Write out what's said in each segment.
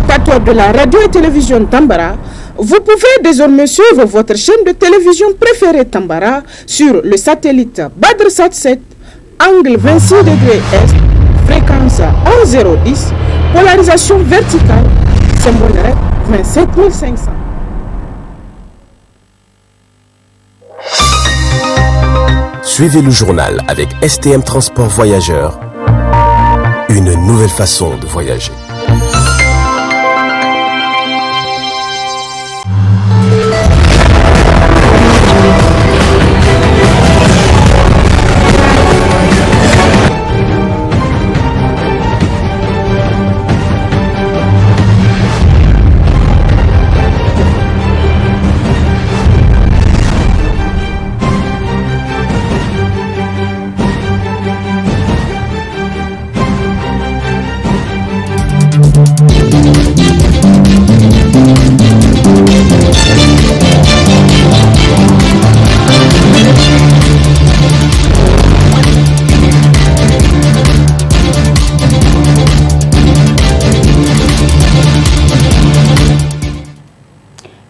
téléspectateurs de la radio et télévision Tambara, vous pouvez désormais suivre votre chaîne de télévision préférée Tambara sur le satellite Badrsat 7, angle 26 degrés Est, fréquence 11010, polarisation verticale, symbole 27500. Suivez le journal avec STM Transport Voyageurs, une nouvelle façon de voyager.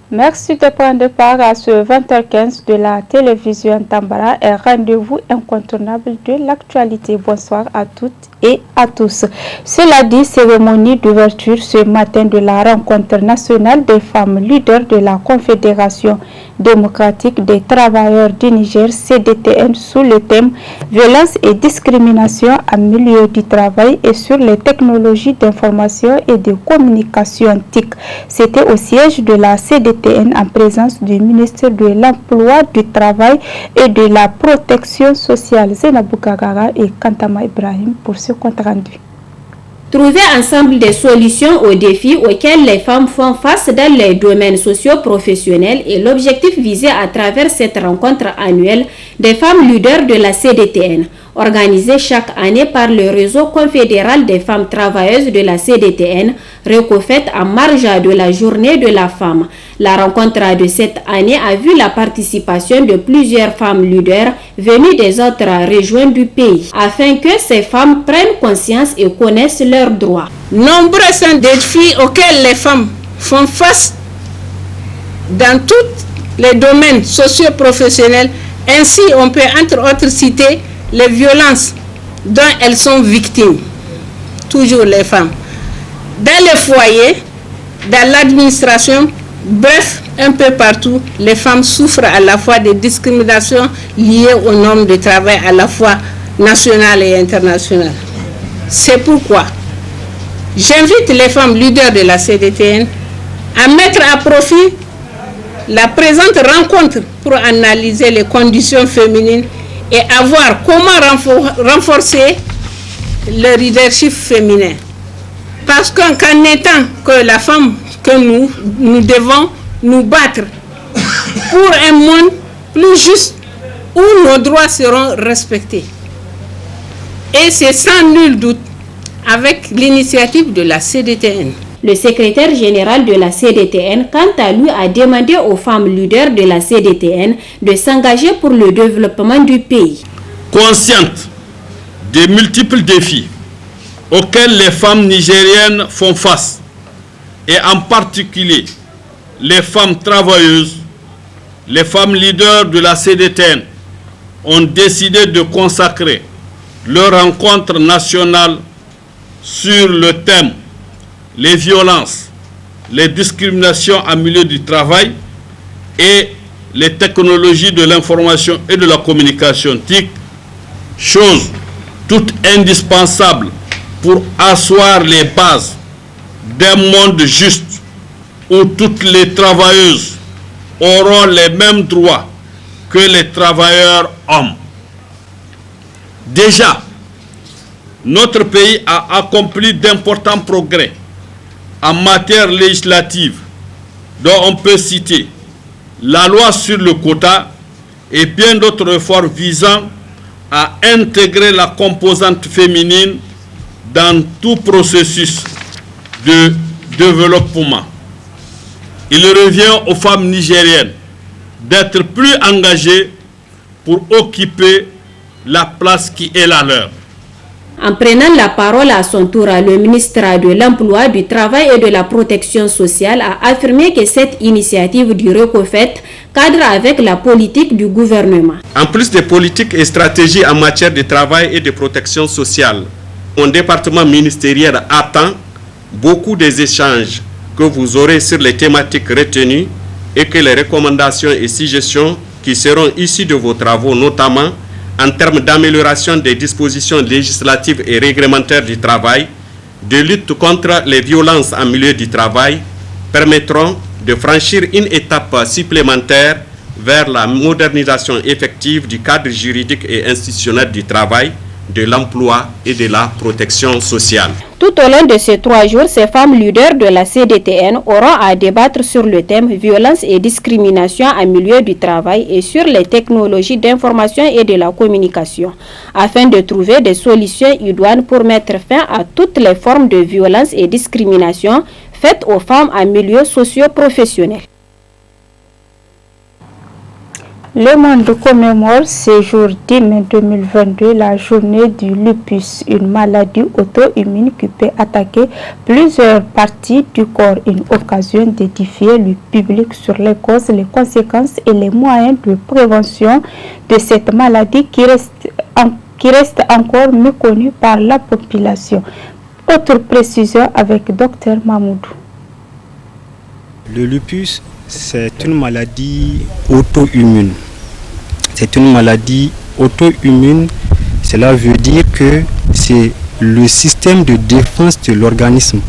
Merci de prendre part à ce 20h15 de la télévision Tambara, un rendez-vous incontournable de l'actualité. Bonsoir à toutes et à tous. Cela dit, cérémonie d'ouverture ce matin de la rencontre nationale des femmes leaders de la Confédération démocratique des travailleurs du Niger, CDTN, sous le thème violence et discrimination en milieu du travail et sur les technologies d'information et de communication TIC. C'était au siège de la CDTN en présence du ministre de l'Emploi, du Travail et de la Protection sociale, Zainabou Gagara et Kantama Ibrahim pour ce compte rendu. Trouver ensemble des solutions aux défis auxquels les femmes font face dans les domaines socio-professionnels est l'objectif visé à travers cette rencontre annuelle des femmes leaders de la CDTN, organisée chaque année par le réseau confédéral des femmes travailleuses de la CDTN, recofaite en marge de la journée de la femme. La rencontre de cette année a vu la participation de plusieurs femmes leaders venues des autres régions du pays, afin que ces femmes prennent conscience et connaissent leurs droits. Nombreux sont des défis auxquels les femmes font face dans tous les domaines socio-professionnels. Ainsi, on peut entre autres citer les violences dont elles sont victimes, toujours les femmes, dans les foyers, dans l'administration, bref, un peu partout, les femmes souffrent à la fois des discriminations liées aux normes de travail à la fois nationales et internationales. C'est pourquoi j'invite les femmes leaders de la CDTN à mettre à profit la présente rencontre pour analyser les conditions féminines et à voir comment renforcer le leadership féminin. Parce qu'en étant que la femme, que nous devons nous battre pour un monde plus juste où nos droits seront respectés. Et c'est sans nul doute avec l'initiative de la CDTN. Le secrétaire général de la CDTN, quant à lui, a demandé aux femmes leaders de la CDTN de s'engager pour le développement du pays. Conscientes des multiples défis auxquels les femmes nigériennes font face, et en particulier les femmes travailleuses, les femmes leaders de la CDTN ont décidé de consacrer leur rencontre nationale sur le thème les violences, les discriminations en milieu du travail et les technologies de l'information et de la communication TIC, chose toute indispensable pour asseoir les bases d'un monde juste où toutes les travailleuses auront les mêmes droits que les travailleurs hommes. Déjà, notre pays a accompli d'importants progrès en matière législative, dont on peut citer la loi sur le quota et bien d'autres réformes visant à intégrer la composante féminine dans tout processus de développement. Il revient aux femmes nigériennes d'être plus engagées pour occuper la place qui est la leur. En prenant la parole à son tour, le ministre de l'Emploi, du Travail et de la Protection sociale a affirmé que cette initiative du RECOFET cadre avec la politique du gouvernement. En plus des politiques et stratégies en matière de travail et de protection sociale, mon département ministériel attend beaucoup des échanges que vous aurez sur les thématiques retenues et que les recommandations et suggestions qui seront issues de vos travaux, notamment en termes d'amélioration des dispositions législatives et réglementaires du travail, de lutte contre les violences en milieu du travail, permettront de franchir une étape supplémentaire vers la modernisation effective du cadre juridique et institutionnel du travail, de l'emploi et de la protection sociale. Tout au long de ces 3 jours, ces femmes leaders de la CDTN auront à débattre sur le thème violence et discrimination en milieu du travail et sur les technologies d'information et de la communication, afin de trouver des solutions idoines pour mettre fin à toutes les formes de violence et discrimination faites aux femmes en milieu socio-professionnel. Le monde commémore ce jour 10 mai 2022 la journée du lupus, une maladie auto-immune qui peut attaquer plusieurs parties du corps. Une occasion d'édifier le public sur les causes, les conséquences et les moyens de prévention de cette maladie qui reste encore méconnue par la population. Autre précision avec Dr Mahmoudou. Le lupus, c'est une maladie auto-immune. C'est une maladie auto-immune. Cela veut dire que c'est le système de défense de l'organisme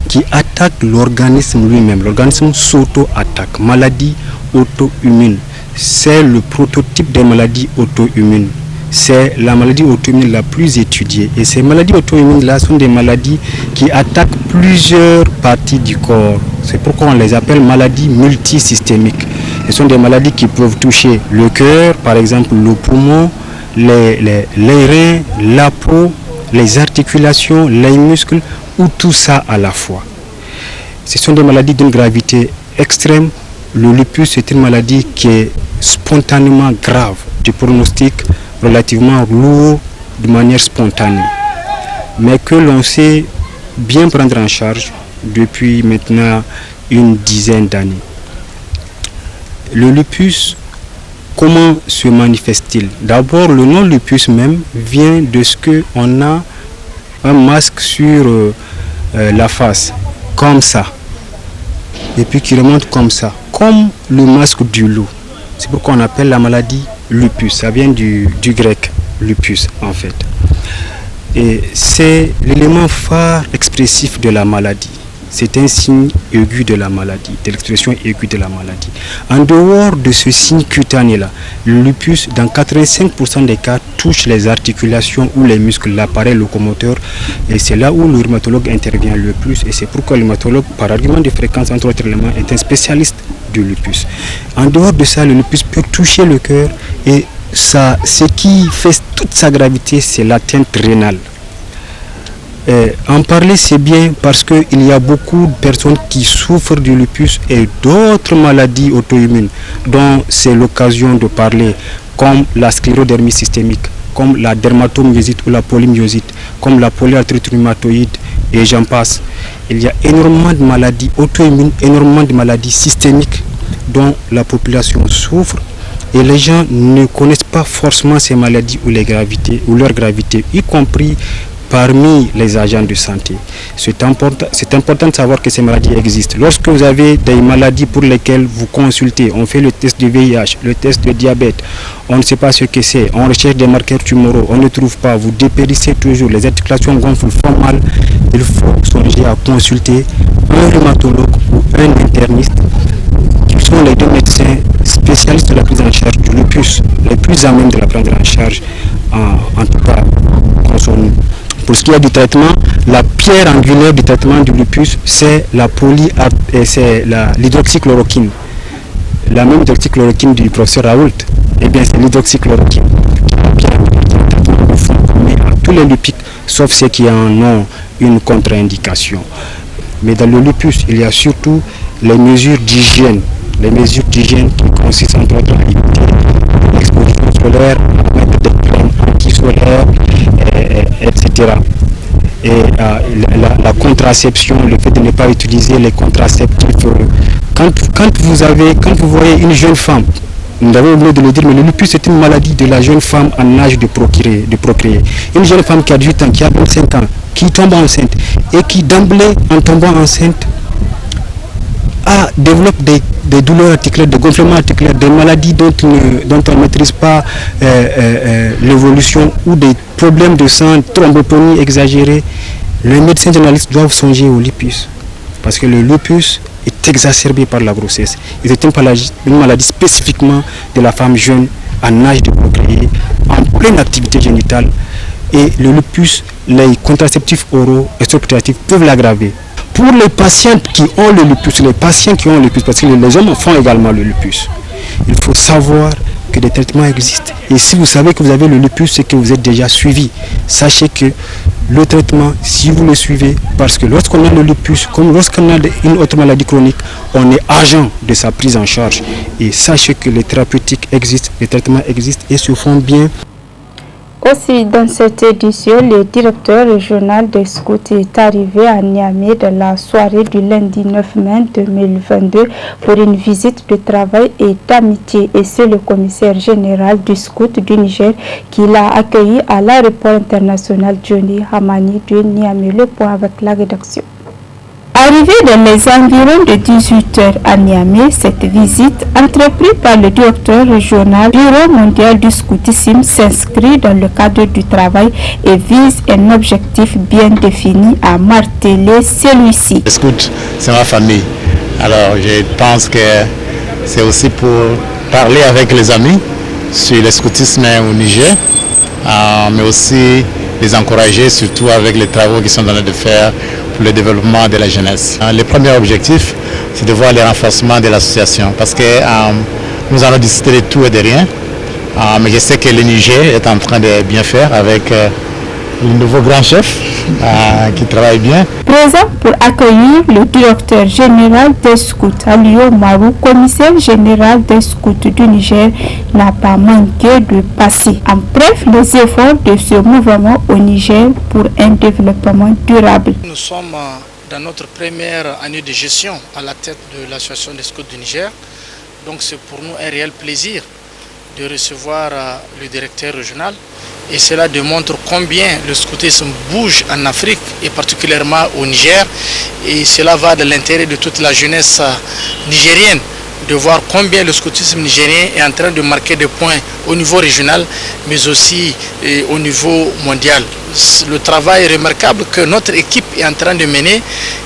qui attaque l'organisme lui-même. L'organisme s'auto-attaque. Maladie auto-immune. C'est le prototype des maladies auto-immunes. C'est la maladie auto-immune la plus étudiée. Et ces maladies auto-immunes-là sont des maladies qui attaquent plusieurs parties du corps. C'est pourquoi on les appelle maladies multisystémiques. Ce sont des maladies qui peuvent toucher le cœur, par exemple le poumon, les reins, la peau, les articulations, les muscles, ou tout ça à la fois. Ce sont des maladies d'une gravité extrême. Le lupus est une maladie qui est spontanément grave, du pronostic relativement lourd de manière spontanée, mais que l'on sait bien prendre en charge depuis maintenant une dizaine d'années. Le lupus, comment se manifeste-t-il? D'abord, le nom lupus même vient de ce qu'on a un masque sur la face, comme ça, et puis qui remonte comme ça, comme le masque du loup. C'est pourquoi on appelle la maladie lupus. Ça vient du grec, lupus en fait. Et c'est l'élément phare expressif de la maladie. C'est un signe aigu de la maladie, de l'expression aiguë de la maladie. En dehors de ce signe cutané-là, le lupus, dans 85% des cas, touche les articulations ou les muscles, l'appareil locomoteur. Et c'est là où le rhumatologue intervient le plus. Et c'est pourquoi le rhumatologue, par argument de fréquence, entre autres éléments, est un spécialiste du lupus. En dehors de ça, le lupus peut toucher le cœur. Et ça, ce qui fait toute sa gravité, c'est l'atteinte rénale. En parler c'est bien parce qu'il y a beaucoup de personnes qui souffrent du lupus et d'autres maladies auto-immunes dont c'est l'occasion de parler, comme la sclérodermie systémique, comme la dermatomyosite ou la polymyosite, comme la polyarthrite rhumatoïde et j'en passe. Il y a énormément de maladies auto-immunes, énormément de maladies systémiques dont la population souffre et les gens ne connaissent pas forcément ces maladies ou leur gravité, y compris parmi les agents de santé. C'est important de savoir que ces maladies existent. Lorsque vous avez des maladies pour lesquelles vous consultez, on fait le test de VIH, le test de diabète, on ne sait pas ce que c'est, on recherche des marqueurs tumoraux, on ne trouve pas, vous dépérissez toujours, les articulations gonflent, font mal, il faut songer à consulter un rhumatologue ou un interniste, qui sont les deux médecins spécialistes de la prise en charge du lupus, les plus à même de la prendre en charge, en tout cas, pour ce qui est du traitement, la pierre angulaire du traitement du lupus, c'est l'hydroxychloroquine. La même hydroxychloroquine du professeur Raoult, eh bien c'est l'hydroxychloroquine. Mais à tous les lupiques, sauf ceux qui en ont une contre-indication. Mais dans le lupus, il y a surtout les mesures d'hygiène. Les mesures d'hygiène qui consistent entre autres à éviter l'exposition solaire, à mettre des crèmes anti-solaires, etc. etc. Et la contraception, le fait de ne pas utiliser les contraceptifs. Quand vous voyez une jeune femme, nous avons oublié de le dire, mais le lupus c'est une maladie de la jeune femme en âge de procréer. Une jeune femme qui a 18 ans, qui a 25 ans, qui tombe enceinte et qui d'emblée, en tombant enceinte, développe des douleurs articulaires, des gonflements articulaires, des maladies dont on ne maîtrise pas l'évolution ou des problèmes de sang, thrombotonie exagérée. Les médecins généralistes doivent songer au lupus parce que le lupus est exacerbé par la grossesse. C'est une maladie spécifiquement de la femme jeune en âge de procréer, en pleine activité génitale. Et le lupus, les contraceptifs oraux et substitutifs peuvent l'aggraver. Pour les patientes qui ont le lupus, parce que les hommes font également le lupus, il faut savoir que des traitements existent. Et si vous savez que vous avez le lupus, c'est que vous êtes déjà suivi. Sachez que le traitement, si vous le suivez, parce que lorsqu'on a le lupus, comme lorsqu'on a une autre maladie chronique, on est agent de sa prise en charge. Et sachez que les thérapeutiques existent, les traitements existent et se font bien. Aussi, dans cette édition, le directeur régional des scouts est arrivé à Niamey dans la soirée du lundi 9 mai 2022 pour une visite de travail et d'amitié. Et c'est le commissaire général du scout du Niger qui l'a accueilli à l'aéroport international Johnny Hamani de Niamey. Le point avec la rédaction. Arrivé dans les environs de 18h à Niamey, cette visite, entreprise par le directeur régional Bureau mondial du scoutisme, s'inscrit dans le cadre du travail et vise un objectif bien défini à marteler celui-ci. Le scout, c'est ma famille. Alors, je pense que c'est aussi pour parler avec les amis sur le scoutisme au Niger, mais aussi les encourager, surtout avec les travaux qu'ils sont en train de faire pour le développement de la jeunesse. Le premier objectif, c'est de voir le renforcement de l'association parce que nous allons discuter de tout et de rien, mais je sais que le Niger est en train de bien faire avec le nouveau grand chef qui travaille bien. Présent pour accueillir le directeur général des scouts, Aliou Marou, commissaire général des scouts du Niger, n'a pas manqué de passer en bref les efforts de ce mouvement au Niger pour un développement durable. Nous sommes dans notre première année de gestion à la tête de l'association des scouts du Niger. Donc c'est pour nous un réel plaisir de recevoir le directeur régional. Et cela démontre combien le scoutisme bouge en Afrique et particulièrement au Niger. Et cela va de l'intérêt de toute la jeunesse nigérienne de voir combien le scoutisme nigérien est en train de marquer des points au niveau régional mais aussi au niveau mondial. Le travail remarquable que notre équipe est en train de mener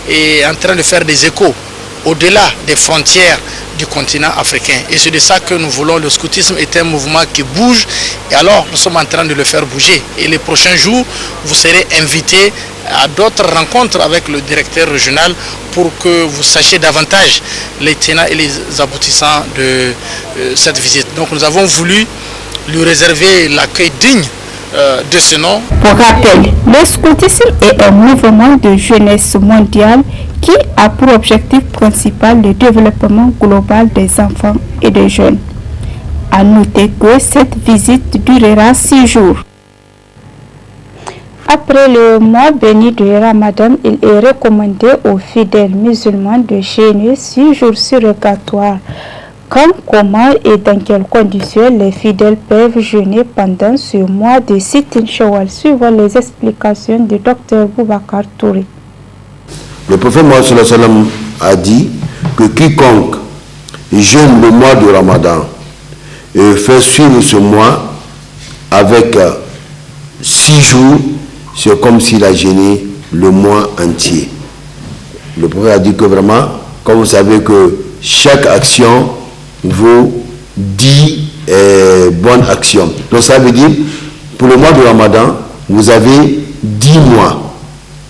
est en train de faire des échos au-delà des frontières du continent africain. Et c'est de ça que nous voulons. Le scoutisme est un mouvement qui bouge et alors nous sommes en train de le faire bouger. Et les prochains jours, vous serez invités à d'autres rencontres avec le directeur régional pour que vous sachiez davantage les tenants et les aboutissants de cette visite. Donc nous avons voulu lui réserver l'accueil digne de ce nom. Pour rappel, le scoutisme est un mouvement de jeunesse mondiale qui a pour objectif principal le développement global des enfants et des jeunes. À noter que cette visite durera 6 jours. Après le mois béni de Ramadan, il est recommandé aux fidèles musulmans de jeûner 6 jours surrogatoires. Quand, comment et dans quelles conditions les fidèles peuvent jeûner pendant ce mois de Sitin Shawwal, suivant les explications du docteur Boubacar Touré. Le prophète Mohammed a dit que quiconque jeûne le mois de Ramadan et fait suivre ce mois avec 6 jours, c'est comme s'il a jeûné le mois entier. Le prophète a dit que vraiment, comme vous savez que chaque action vaut 10 bonnes actions. Donc ça veut dire, pour le mois de Ramadan, vous avez 10 mois.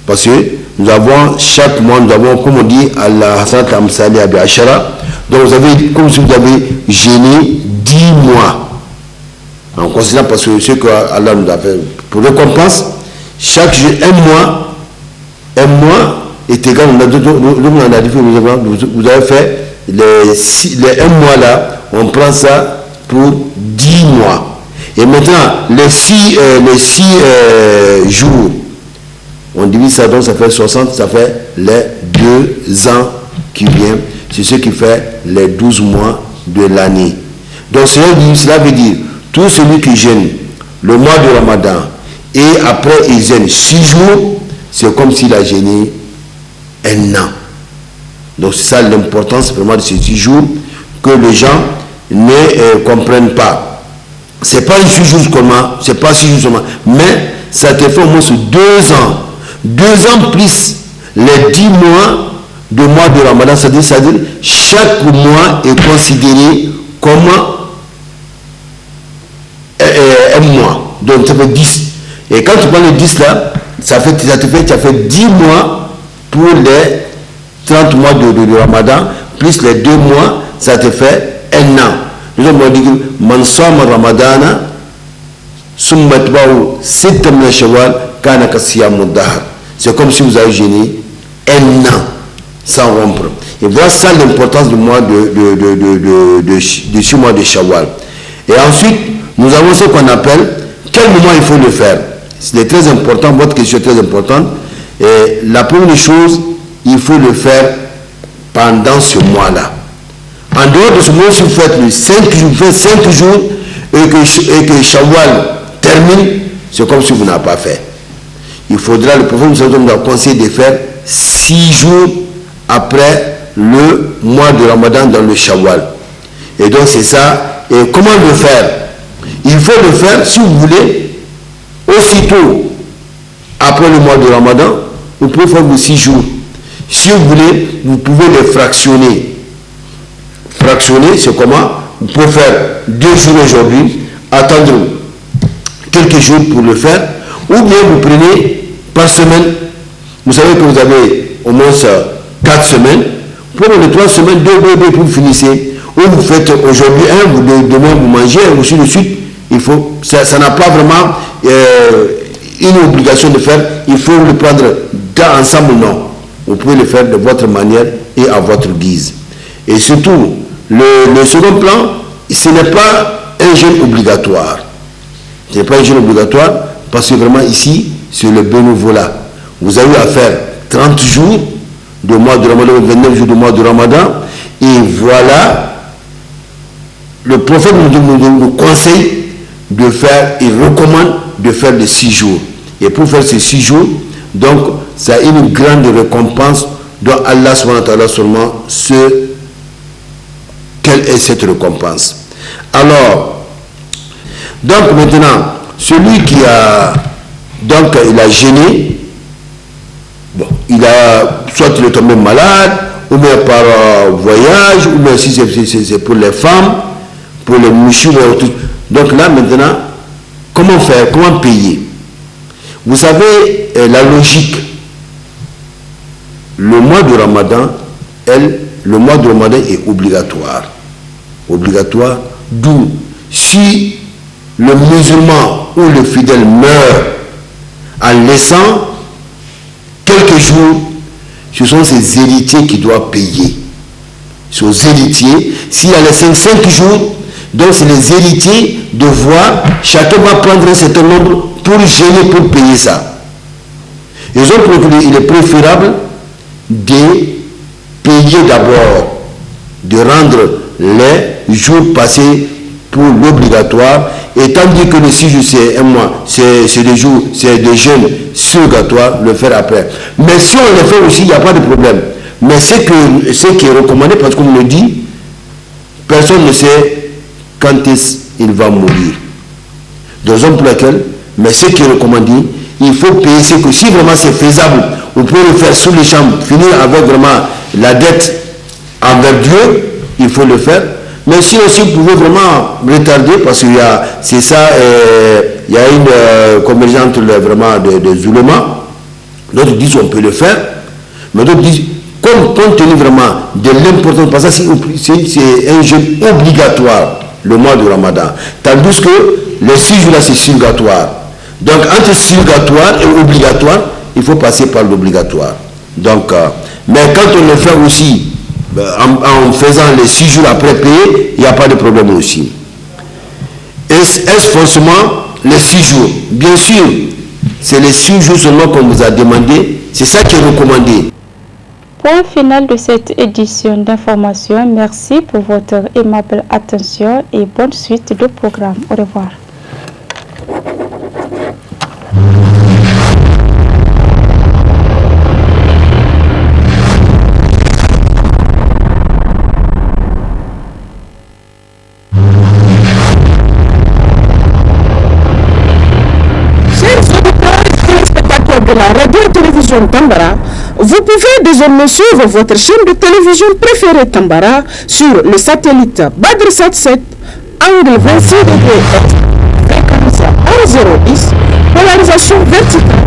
Parce que nous avons, chaque mois, nous avons, comme on dit, Allah Hassan Amsali Abi Ashara. Donc vous avez, comme si vous avez jeûné 10 mois. En considérant, parce que ce que Allah nous a fait, pour récompense, chaque jour, un mois est égal, vous avez fait les 1 mois là, on prend ça pour 10 mois. Et maintenant, les 6 jours On divise ça, donc ça fait 60, ça fait les 2 ans qui viennent. C'est ce qui fait les 12 mois de l'année. Donc cela veut dire, tout celui qui jeûne le mois de Ramadan et après il jeûne 6 jours, c'est comme s'il a jeûné un an. Donc c'est ça l'importance vraiment de ces 10 jours que les gens ne comprennent pas. C'est pas 6 jours seulement, c'est pas 6 jours seulement, mais ça te fait au moins 2 ans. 2 ans plus les 10 mois de mois de Ramadan, c'est-à-dire chaque mois est considéré comme un mois. Donc ça fait 10. Et quand tu prends les 10 là, tu as fait 10 mois pour les 30 mois de Ramadan, plus les 2 mois, ça te fait un an. Nous avons dit que Mansama Ramadana, Summatbao, Sitam Shawwal, Kanaka Siyamud Dahar. C'est comme si vous avez jeûné un an sans rompre. Et voilà ça l'importance du mois de 6 mois de Shawwal. Et ensuite, nous avons ce qu'on appelle quel moment il faut le faire. C'est très important, votre question est très importante. Et la première chose, il faut le faire pendant ce mois-là. En dehors de ce mois, si vous faites le 5 jours et que Shawwal termine, c'est comme si vous n'avez pas fait. Il faudra, le prophète nous a conseillé de faire 6 jours après le mois de Ramadan dans le Shawwal. Et donc c'est ça. Et comment le faire? Il faut le faire, si vous voulez, aussitôt après le mois de Ramadan, vous pouvez faire vos 6 jours. Si vous voulez, vous pouvez les fractionner. Fractionner, c'est comment? Vous pouvez faire 2 jours aujourd'hui, attendre quelques jours pour le faire, ou bien vous prenez par semaine. Vous savez que vous avez au moins 4 semaines. Pour les 3 semaines, 2 bébés pour vous finissez. Ou vous faites aujourd'hui demain vous mangez, et ainsi de suite. Il faut, ça n'a pas vraiment une obligation de faire. Il faut le prendre ensemble, non. Vous pouvez le faire de votre manière et à votre guise. Et surtout, le second plan, ce n'est pas un jeûne obligatoire. Ce n'est pas un jeûne obligatoire parce que vraiment ici, c'est le bénévolat. Vous avez à faire 30 jours de mois de Ramadan, 29 jours de mois de Ramadan, et voilà, le prophète nous conseille de faire, il recommande de faire les 6 jours. Et pour faire ces 6 jours, donc, ça a une grande récompense dont Allah subhanahu wa ta'ala seulement sait quelle est cette récompense. Alors, donc maintenant, celui qui a, donc il a jeûné, bon, il a, soit il est tombé malade, ou bien par voyage, ou bien si c'est pour les femmes, pour les mouchures, donc là maintenant, comment faire, comment payer? Vous savez, la logique, le mois de Ramadan, le mois de Ramadan est obligatoire. Obligatoire, d'où si le musulman ou le fidèle meurt en laissant quelques jours, ce sont ses héritiers qui doivent payer. Ses héritiers, s'il y a les 5 jours, donc c'est les héritiers de voir, chacun va prendre un certain nombre pour gêner, pour payer ça. Il est préférable de payer d'abord, de rendre les jours passés pour l'obligatoire, et tandis que le 6 jours c'est un mois, c'est des jours, c'est des jeûnes surrogatoires, le faire après. Mais si on le fait aussi, il n'y a pas de problème. Mais ce qui est recommandé, parce qu'on me le dit, personne ne sait quand est-ce qu'il va mourir. De raison pour laquelle, mais ce qui est recommandé, il faut payer ce que si vraiment c'est faisable, on peut le faire sous les chambres, finir avec vraiment la dette envers Dieu, il faut le faire. Mais si aussi vous pouvez vraiment retarder, parce qu'il y a, c'est ça, il y a une convergence vraiment des ulémas. D'autres disent qu'on peut le faire, mais d'autres disent, compte tenu vraiment de l'importance, parce que c'est un jeûne obligatoire, le mois de Ramadan. Tandis que les 6 jours là, c'est surrogatoire. Donc, entre surrogatoire et obligatoire, il faut passer par l'obligatoire. Donc, mais quand on le fait aussi, en faisant les 6 jours après payer, il n'y a pas de problème aussi. Est-ce forcément les 6 jours? Bien sûr, c'est les 6 jours seulement qu'on vous a demandé. C'est ça qui est recommandé. Point final de cette édition d'information. Merci pour votre aimable attention et bonne suite de programme. Au revoir. De la radio et télévision Tambara, vous pouvez désormais suivre votre chaîne de télévision préférée Tambara sur le satellite Badrsat 7, angle 26 degrés Est, fréquence 1010, polarisation verticale,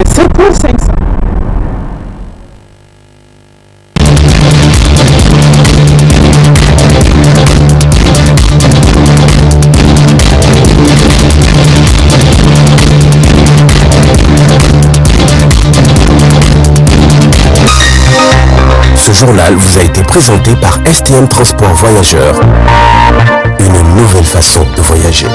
27500. Ce journal vous a été présenté par STM Transport Voyageurs. Une nouvelle façon de voyager.